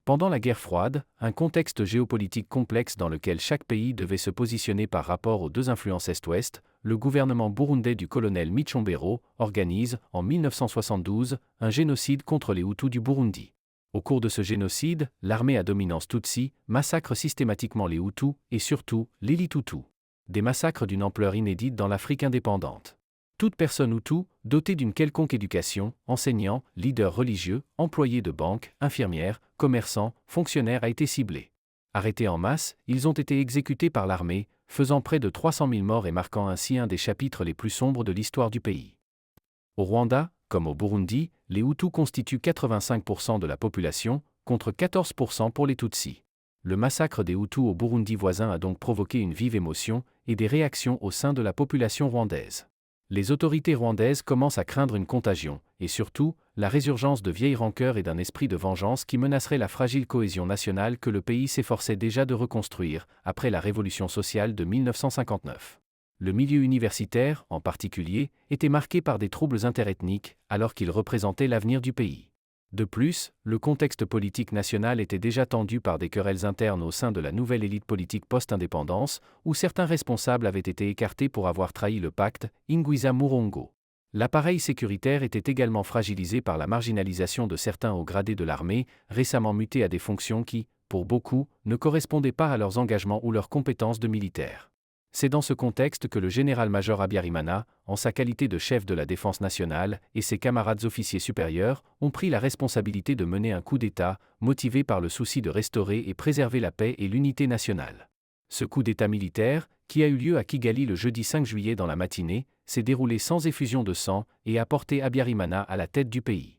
Pendant la guerre froide, un contexte géopolitique complexe dans lequel chaque pays devait se positionner par rapport aux deux influences Est-Ouest, le gouvernement burundais du colonel Micombero organise, en 1972, un génocide contre les Hutus du Burundi. Au cours de ce génocide, l'armée à dominance Tutsi massacre systématiquement les Hutus et surtout l'élite Hutu. Des massacres d'une ampleur inédite dans l'Afrique indépendante. Toute personne Hutu, dotée d'une quelconque éducation, enseignant, leader religieux, employé de banque, infirmière, commerçant, fonctionnaire a été ciblée. Arrêtés en masse, ils ont été exécutés par l'armée, faisant près de 300 000 morts et marquant ainsi un des chapitres les plus sombres de l'histoire du pays. Au Rwanda, comme au Burundi, les Hutus constituent 85% de la population, contre 14% pour les Tutsis. Le massacre des Hutus au Burundi voisin a donc provoqué une vive émotion et des réactions au sein de la population rwandaise. Les autorités rwandaises commencent à craindre une contagion, et surtout, la résurgence de vieilles rancœurs et d'un esprit de vengeance qui menacerait la fragile cohésion nationale que le pays s'efforçait déjà de reconstruire, après la révolution sociale de 1959. Le milieu universitaire, en particulier, était marqué par des troubles interethniques, alors qu'il représentait l'avenir du pays. De plus, le contexte politique national était déjà tendu par des querelles internes au sein de la nouvelle élite politique post-indépendance, où certains responsables avaient été écartés pour avoir trahi le pacte, Ingwiza Murongo. L'appareil sécuritaire était également fragilisé par la marginalisation de certains hauts gradés de l'armée, récemment mutés à des fonctions qui, pour beaucoup, ne correspondaient pas à leurs engagements ou leurs compétences de militaires. C'est dans ce contexte que le général-major Habyarimana, en sa qualité de chef de la défense nationale, et ses camarades officiers supérieurs, ont pris la responsabilité de mener un coup d'État, motivé par le souci de restaurer et préserver la paix et l'unité nationale. Ce coup d'État militaire, qui a eu lieu à Kigali le jeudi 5 juillet dans la matinée, s'est déroulé sans effusion de sang et a porté Habyarimana à la tête du pays.